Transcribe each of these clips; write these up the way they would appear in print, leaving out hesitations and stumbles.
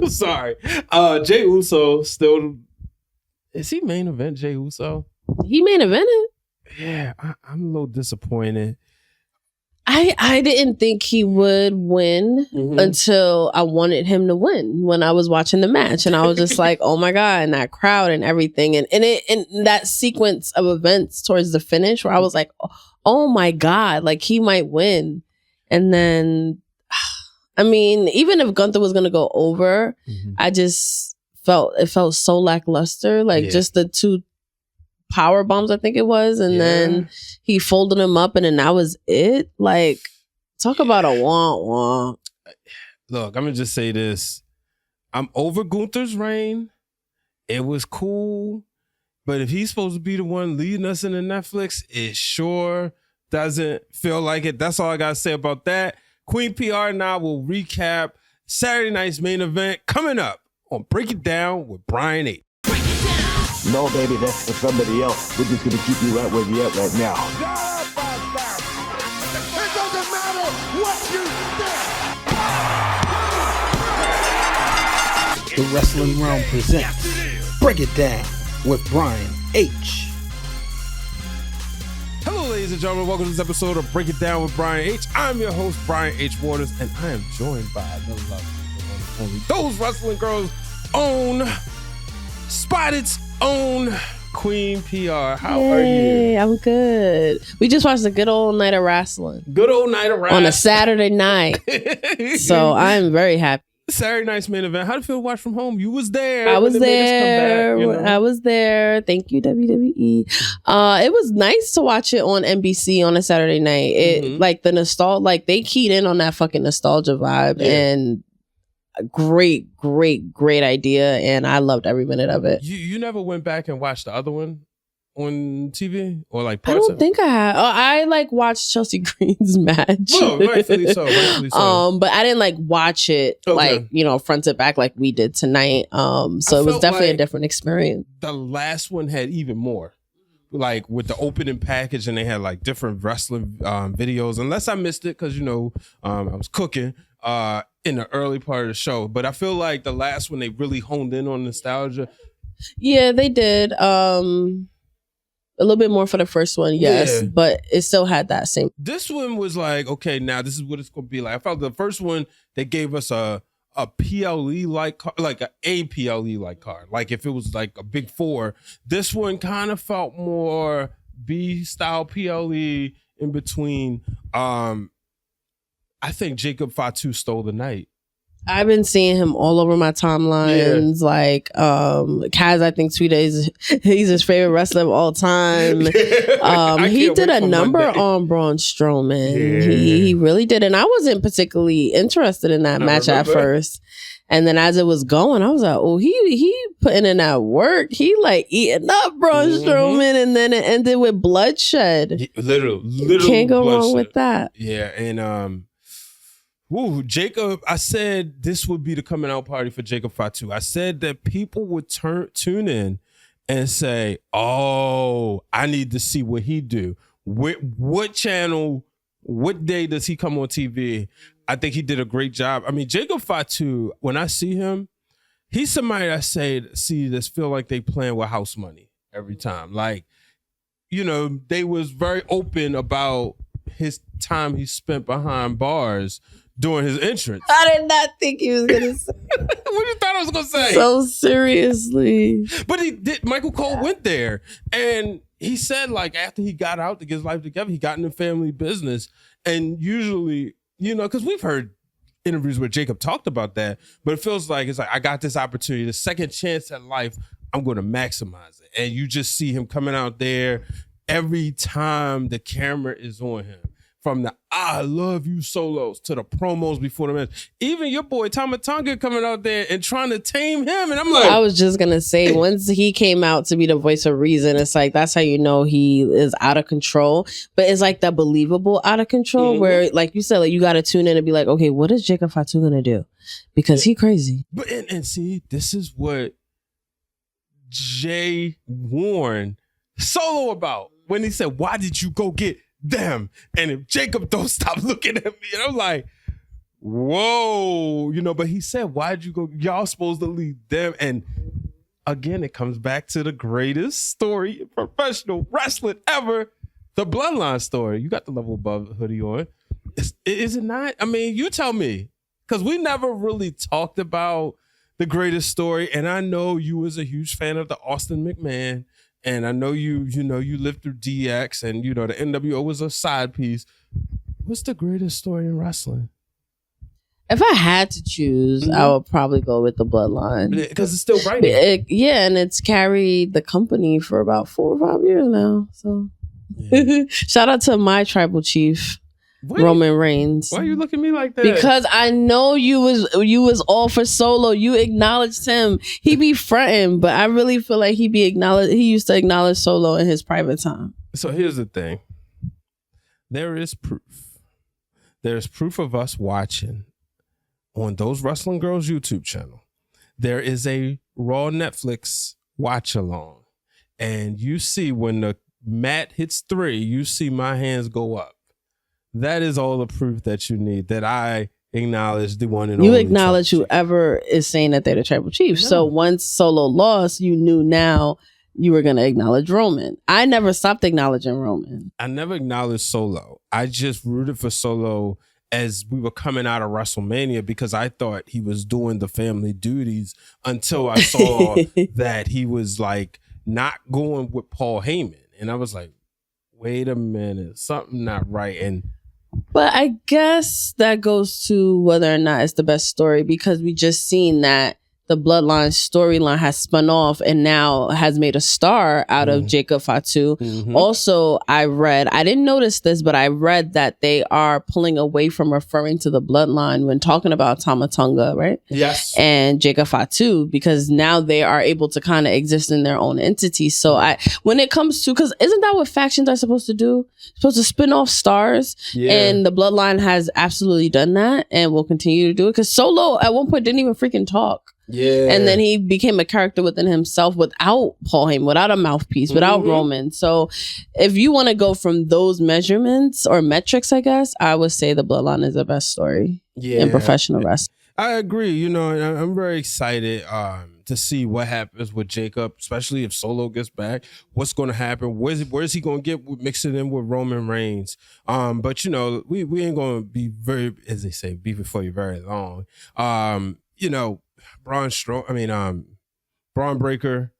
Sorry. Jey Uso still... Is he main event Jey Uso? He main evented? Yeah, I'm a little disappointed. I didn't think he would win until I wanted him to win when I was watching the match. And I was just like, oh my God, and that crowd and everything. And that sequence of events towards the finish where I was like, oh my God, like he might win. And then, I mean, even if Gunther was going to go over, I just felt so lackluster. Like just the two power bombs, I think it was, and then he folded him up, and then that was it. Like, talk about a wah. Look, I'm gonna just say this: I'm over Gunther's reign. It was cool, but if he's supposed to be the one leading us into Netflix, it sure doesn't feel like it. That's all I gotta say about that. Queen PR and I will recap Saturday night's main event coming up on Break It Down with Brian H. No, baby, that's for somebody else. We're just gonna keep you right where you're at right now. It doesn't matter what you think. The Wrestling Realm presents Break It Down with Brian H. Hello, ladies and gentlemen. Welcome to this episode of Break It Down with Brian H. I'm your host, Brian H. Waters, and I am joined by the lovely, the one and only, those wrestling girls' own, Spotted's own Queen PR. How are you? I'm good. We just watched a good old night of wrestling. Good old night of wrestling. On a Saturday night. So I'm very happy. Saturday night's main event. How did it feel to watch from home? You was there. I was there. Back, you know? I was there. Thank you, WWE. It was nice to watch it on NBC on a Saturday night. It like the nostalgia, like they keyed in on that fucking nostalgia vibe and great idea, and I loved every minute of it. You never went back and watched the other one on TV or like parts? I don't think I have. I like watched Chelsea Green's match. Oh, rightfully so. But I didn't like watch it like front to back like we did tonight. So it was definitely a different experience. The last one had even more. Like with the opening package, and they had like different wrestling videos. Unless I missed it because I was cooking in the early part of the show. But I feel like the last one they really honed in on nostalgia. Yeah, they did. A little bit more for the first one, yes, but it still had that same. This one was like, okay, now this is what it's gonna be like. I felt the first one they gave us a PLE like card, like a PLE like card. Like if it was like a big four, this one kind of felt more B style PLE in between. I think Jacob Fatu stole the night. I've been seeing him all over my timelines. Like Kaz, I think he's his favorite wrestler of all time. He did a number on Braun Strowman. He really did, and I wasn't particularly interested in that match at first. And then as it was going, I was like, oh, he putting in that work. He like eating up Braun Strowman, and then it ended with bloodshed. Literally, can't go wrong with that. Yeah, and Jacob, I said this would be the coming out party for Jacob Fatu. I said that people would tune in and say, oh, I need to see what he do. What channel, what day does he come on TV? I think he did a great job. I mean, Jacob Fatu, when I see him, he's somebody I see this feel like they playing with house money every time. Like, they was very open about his time he spent behind bars during his entrance. I did not think he was gonna say. What you thought I was gonna say? So seriously. But he did. Michael Cole went there, and he said like after he got out to get his life together, he got into family business. And usually, because we've heard interviews where Jacob talked about that, but it feels like it's like I got this opportunity, the second chance at life. I'm going to maximize it, and you just see him coming out there every time the camera is on him. From the I love you solos to the promos before the match. Even your boy Tama Tonga coming out there and trying to tame him. And I'm like, I was just going to say, once he came out to be the voice of reason, it's like, that's how you know he is out of control. But it's like the believable out of control where, like you said, like you got to tune in and be like, okay, what is Jacob Fatu going to do? Because he crazy. But and see, this is what Jay warned Solo about when he said, why did you go get them? And if Jacob don't stop looking at me, and I'm like, whoa, but he said, why'd you go? Y'all supposed to leave them. And again, it comes back to the greatest story in professional wrestling ever, the Bloodline story. You got the level above hoodie on. Is it not? I mean, you tell me. Because we never really talked about the greatest story. And I know you was a huge fan of the Austin McMahon. And I know you lived through DX and, the NWO was a side piece. What's the greatest story in wrestling? If I had to choose, I would probably go with the Bloodline. Because it's still writing. And it's carried the company for about 4 or 5 years now. So shout out to my tribal chief, Roman Reigns. Why are you looking at me like that? Because I know you was all for Solo. You acknowledged him. He be fronting, but I really feel like he used to acknowledge Solo in his private time. So here's the thing. There is proof. There's proof of us watching on Those Wrestling Girls YouTube channel. There is a Raw Netflix watch along. And you see when the mat hits 3, you see my hands go up. That is all the proof that you need, that I acknowledge the one and only. You acknowledge whoever is saying that they're the tribal chief. No. So once Solo lost, you knew now you were going to acknowledge Roman. I never stopped acknowledging Roman. I never acknowledged Solo. I just rooted for Solo as we were coming out of WrestleMania because I thought he was doing the family duties until I saw that he was like not going with Paul Heyman. And I was like, wait a minute, something not right. But I guess that goes to whether or not it's the best story because we just seen that the Bloodline storyline has spun off and now has made a star out of Jacob Fatu. Also, I didn't notice this, but I read that they are pulling away from referring to the Bloodline when talking about Tama Tonga, right? Yes. And Jacob Fatu, because now they are able to kind of exist in their own entity. So when it comes to, because isn't that what factions are supposed to do? Supposed to spin off stars. Yeah. And the Bloodline has absolutely done that and will continue to do it. Because Solo at one point didn't even freaking talk. Yeah. And then he became a character within himself without Paul Heyman, without a mouthpiece, without Roman. So if you want to go from those measurements or metrics, I guess, I would say the Bloodline is the best story in professional wrestling. I agree. I'm very excited to see what happens with Jacob, especially if Solo gets back. What's going to happen? Where's he going to get mixing in with Roman Reigns? But, we ain't going to be very, as they say, be before you very long. Braun Breaker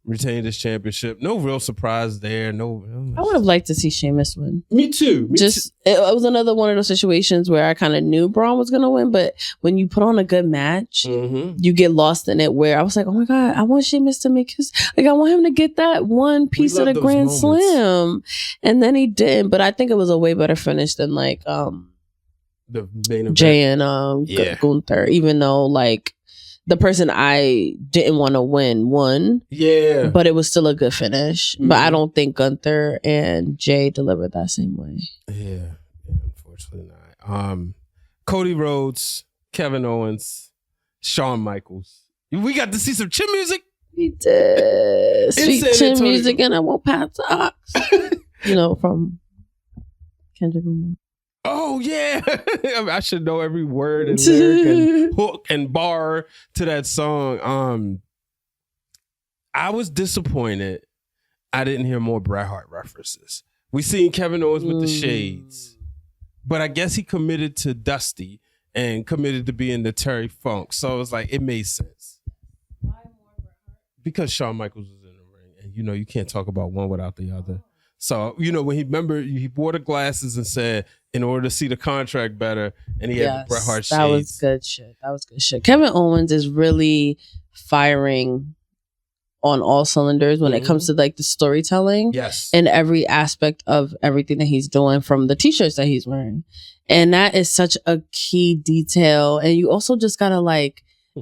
retained his championship. No real surprise there. I would have liked to see Sheamus win. Me too. It was another one of those situations where I kind of knew Braun was going to win, but when you put on a good match, you get lost in it where I was like, oh my God, I want Sheamus to make I want him to get that one piece of the Grand Slam. And then he didn't, but I think it was a way better finish than the main event. Jay and Gunther, even though the person I didn't want to won. Yeah. But it was still a good finish. But I don't think Gunther and Jay delivered that same way. Yeah, unfortunately not. Cody Rhodes, Kevin Owens, Shawn Michaels. We got to see some chin music. We did. Sweet chin music and I won't pass the ox. From Kendrick Lamar. Oh, yeah. I should know every word and lyric and hook and bar to that song. I was disappointed I didn't hear more Bret Hart references. We seen Kevin Owens with the shades, but I guess he committed to Dusty and committed to being the Terry Funk. So it was like, it made sense. Why more Bret Hart? Because Shawn Michaels was in the ring. And, you can't talk about one without the other. So, when he wore the glasses and said, in order to see the contract better, and he had the Bret Hart shades. That was good shit. Kevin Owens is really firing on all cylinders when it comes to the storytelling. Yes. And every aspect of everything that he's doing, from the t-shirts that he's wearing. And that is such a key detail. And you also just gotta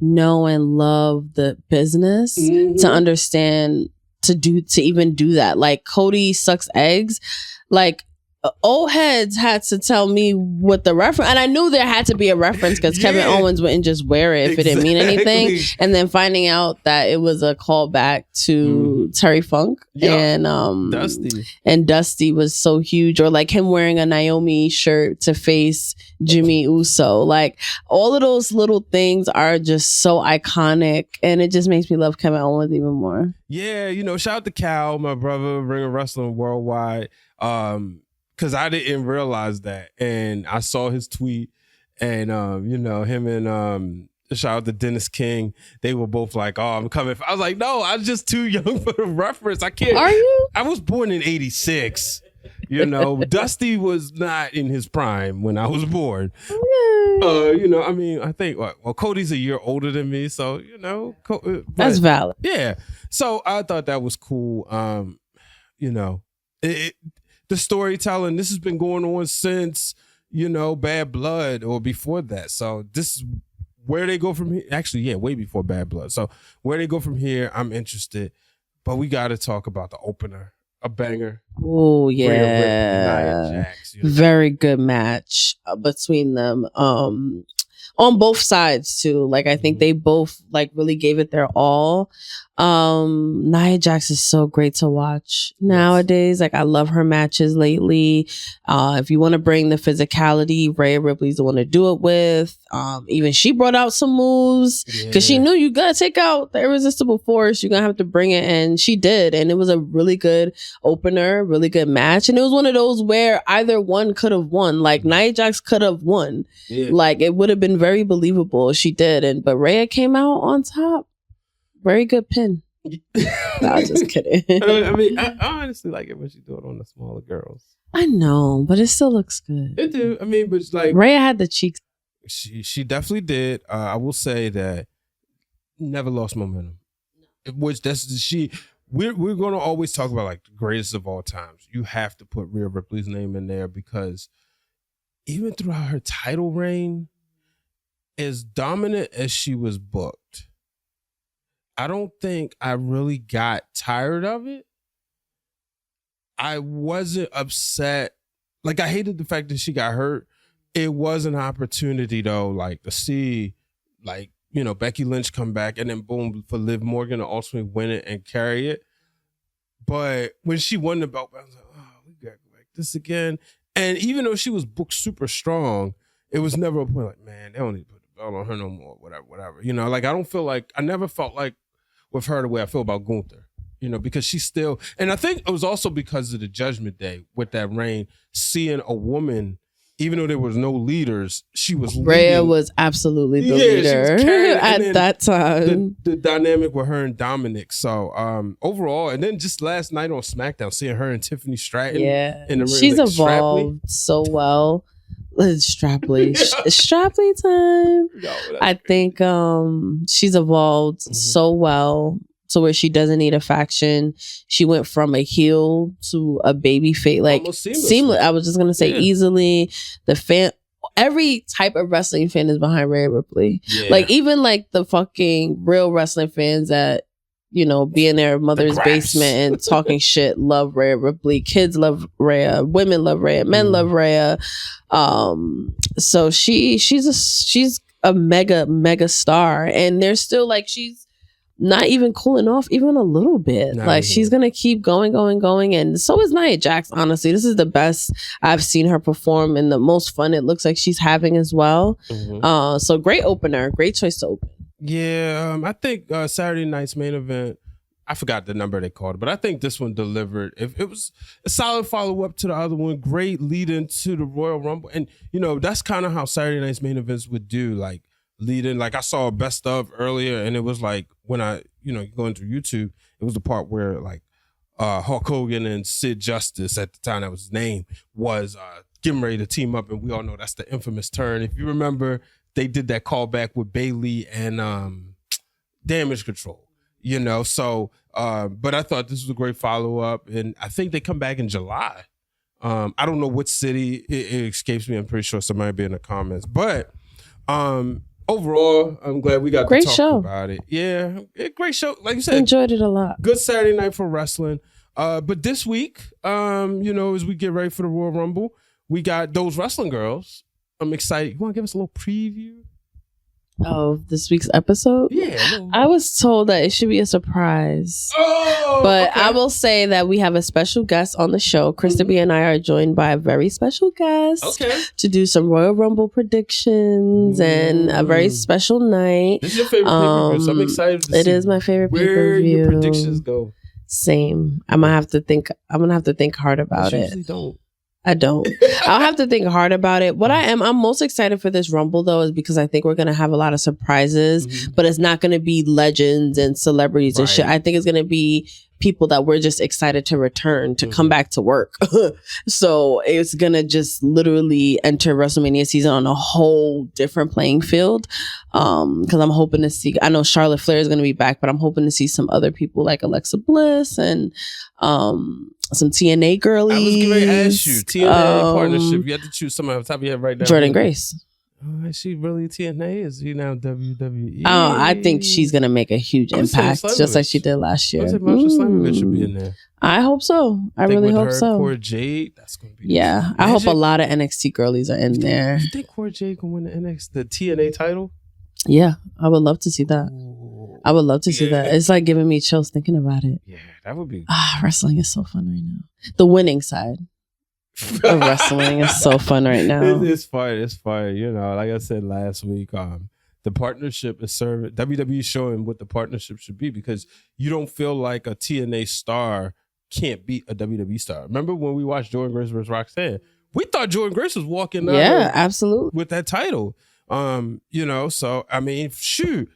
know and love the business to understand to even do that. Cody sucks eggs. old heads had to tell me what the reference, and I knew there had to be a reference because Kevin Owens wouldn't just wear it if it didn't mean anything. And then finding out that it was a callback to Terry Funk and Dusty. And Dusty was so huge, or like him wearing a Naomi shirt to face Jimmy Uso. Like all of those little things are just so iconic, and it just makes me love Kevin Owens even more. Yeah, shout out to Cal, my brother, Ring of Wrestling Worldwide. Because I didn't realize that, and I saw his tweet, and him and shout out to Dennis King. They were both like, "Oh, I'm coming." I was like, "No, I was just too young for the reference. I can't." Are you? I was born in '86. Dusty was not in his prime when I was born. I think Cody's a year older than me, so that's valid. Yeah, so I thought that was cool. The storytelling, this has been going on since, Bad Blood or before that. So this is where they go from here. Actually, yeah, way before Bad Blood. So where they go from here, I'm interested. But we got to talk about the opener, a banger. Oh, yeah. Rhea Ripley, Nia Jax, Very good match between them. On both sides too. Like I think they both like really gave it their all. Nia Jax is so great to watch nowadays. Like I love her matches lately. If you want to bring the physicality, Rhea Ripley's the one to do it with. Even she brought out some moves because she knew you gotta take out the irresistible force. You're gonna have to bring it, and she did. And it was a really good opener, really good match. And it was one of those where either one could have won. Like Nia Jax could have won. Yeah. Like it would have been very believable. She did, but Rhea came out on top. Very good pin. No, I'm just kidding. I honestly like it when she do it on the smaller girls. I know, but it still looks good. It do. But it's like Rhea had the cheeks. She definitely did. I will say that never lost momentum. We're going to always talk about like the greatest of all times. You have to put Rhea Ripley's name in there because even throughout her title reign, as dominant as she was booked, I don't think I really got tired of it. I wasn't upset. Like, I hated the fact that she got hurt. It was an opportunity, though, like, to see, like, Becky Lynch come back and then boom, for Liv Morgan to ultimately win it and carry it. But when she won the belt, I was like, oh, we got like this again. And even though she was booked super strong, it was never a point like, man, they don't need to put the belt on her no more, whatever. Like, I never felt like with her the way I feel about Gunther, because she's still, and I think it was also because of the Judgment Day with that reign, seeing a woman, even though there was no leaders, she was leading. Rhea was absolutely the leader at that time. The dynamic with her and Dominic. So overall, and then just last night on SmackDown, seeing her and Tiffany Stratton. Yeah, in the ring, she's like, evolved so well. Strapley time. I think she's evolved so well to where she doesn't need a faction. She went from a heel to a baby face, like seamless. I was just gonna say easily. The fan, every type of wrestling fan is behind Rhea Ripley. Yeah. Like even like the fucking real wrestling fans that be in their mother's basement and talking shit love Rhea Ripley. Kids love Rhea. Women love Rhea. Men love Rhea. So she's a mega star, and they're still like she's not even cooling off even a little bit. She's gonna keep going, and so is Nia Jax. Honestly, this is the best I've seen her perform and the most fun it looks like she's having as well. So great opener, great choice to open. Yeah, I think Saturday night's main event, I forgot the number they called, but I think this one delivered. It was a solid follow-up to the other one, great lead into the Royal Rumble. And, that's kind of how Saturday night's main events would do, like lead in. Like I saw a best of earlier, and it was like when I, going through YouTube, it was the part where like Hulk Hogan and Sid Justice, at the time that was his name, was getting ready to team up. And we all know that's the infamous turn. If you remember, they did that callback with Bayley and Damage Control, So, but I thought this was a great follow up, and I think they come back in July. I don't know what city. It escapes me. I'm pretty sure somebody will be in the comments. But overall, I'm glad we got to talk about it. Yeah, great show. Like you said, enjoyed it a lot. Good Saturday night for wrestling. But this week, as we get ready for the Royal Rumble, we got those wrestling girls. I'm excited. You want to give us a little preview of this week's episode? Yeah. I was told that it should be a surprise. But okay. I will say that we have a special guest on the show. Krista B and I are joined by a very special guest to do some Royal Rumble predictions and a very special night. This is your favorite pay-per-view, so I'm excited to see. It is my favorite pay-per-view. Where your predictions go. Same. I'm gonna have to think hard about it. I don't. I'll have to think hard about it. I'm most excited for this Rumble though is because I think we're gonna have a lot of surprises, but it's not gonna be legends and celebrities and shit. I think it's gonna be people that we're just excited to return to come back to work. So it's gonna just literally enter WrestleMania season on a whole different playing field. Because I'm hoping to see. I know Charlotte Flair is gonna be back, but I'm hoping to see some other people like Alexa Bliss and some TNA girlies. I was going to ask you, TNA partnership. You have to choose someone off the top of your head right now. Jordan Grace. Oh, is she really TNA? Is she now WWE? Oh, I think she's going to make a huge impact, just like she did last year. I was like, Marsha Slamovich should be in there. I hope so. I really hope so. Cora Jade, that's going to be. Yeah, I hope a lot of NXT girlies are in there. You think Cora Jade can win the TNA title? Yeah, I would love to see that. I would love to see that. It's like giving me chills thinking about it. Yeah, that would be. Wrestling is so fun right now. The winning side of wrestling is so fun right now. It's fun. It's fun. Like I said last week, the partnership is serving. WWE showing what the partnership should be because you don't feel like a TNA star can't beat a WWE star. Remember when we watched Jordan Grace versus Roxanne? We thought Jordan Grace was walking out. Yeah, absolutely. With that title. So I mean, shoot.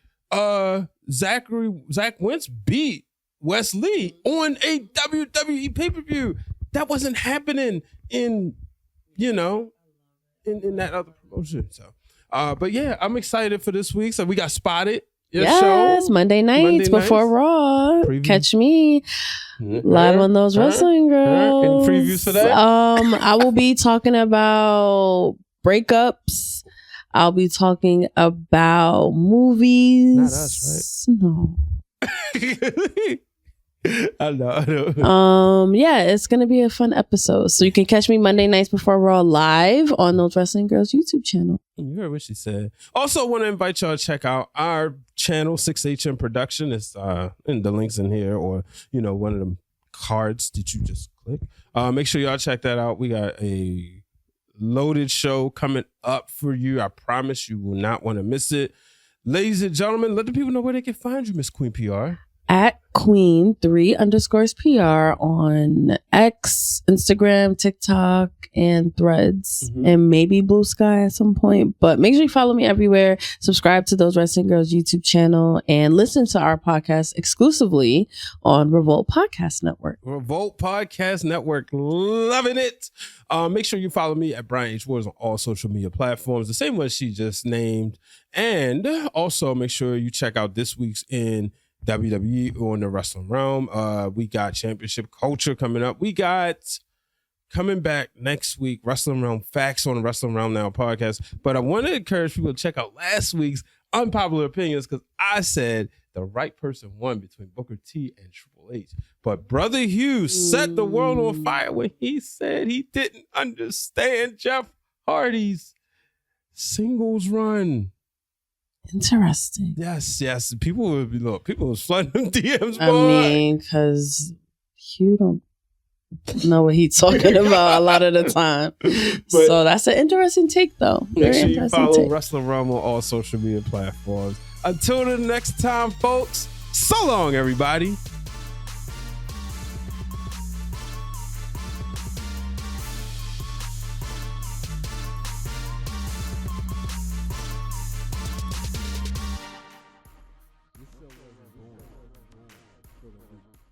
Zach Wentz beat Wes Lee on a WWE pay-per-view. That wasn't happening in that other promotion. So but yeah, I'm excited for this week. So we got Spotted. Yes, Monday nights before Raw. Preview. Catch me live on those wrestling girls. Any previews for that? I will be talking about breakups. I'll be talking about movies. Not us, right? No. I know. Yeah, it's gonna be a fun episode. So you can catch me Monday nights before Raw live on those Wrestling Girls YouTube channel. You heard what she said. Also, want to invite y'all to check out our channel, 6HM Production. It's in the links in here, or one of them cards that you just click. Make sure y'all check that out. We got a loaded show coming up for you. I promise you will not want to miss it. Ladies and gentlemen, let the people know where they can find you, Miss Queen PR. At Queen3_PR on X, Instagram, TikTok, and Threads, and maybe Blue Sky at some point. But make sure you follow me everywhere. Subscribe to Those Wrestling Girls YouTube channel and listen to our podcast exclusively on Revolt Podcast Network. Revolt Podcast Network, loving it. Make sure you follow me at Brian H. Wars on all social media platforms, the same one she just named. And also make sure you check out this week's in WWE on the Wrestling Realm. We got Championship Culture coming up. We got coming back next week, Wrestling Realm Facts on the Wrestling Realm Now podcast. But I want to encourage people to check out last week's Unpopular Opinions because I said the right person won between Booker T and Triple H. But Brother Hughes set the world on fire when he said he didn't understand Jeff Hardy's singles run. Interesting. Yes. People was flooding them DMs. I mean, because Hugh don't know what he's talking about a lot of the time. So that's an interesting take, though. Make sure you follow Wrestling Realm on all social media platforms. Until the next time, folks, so long, everybody.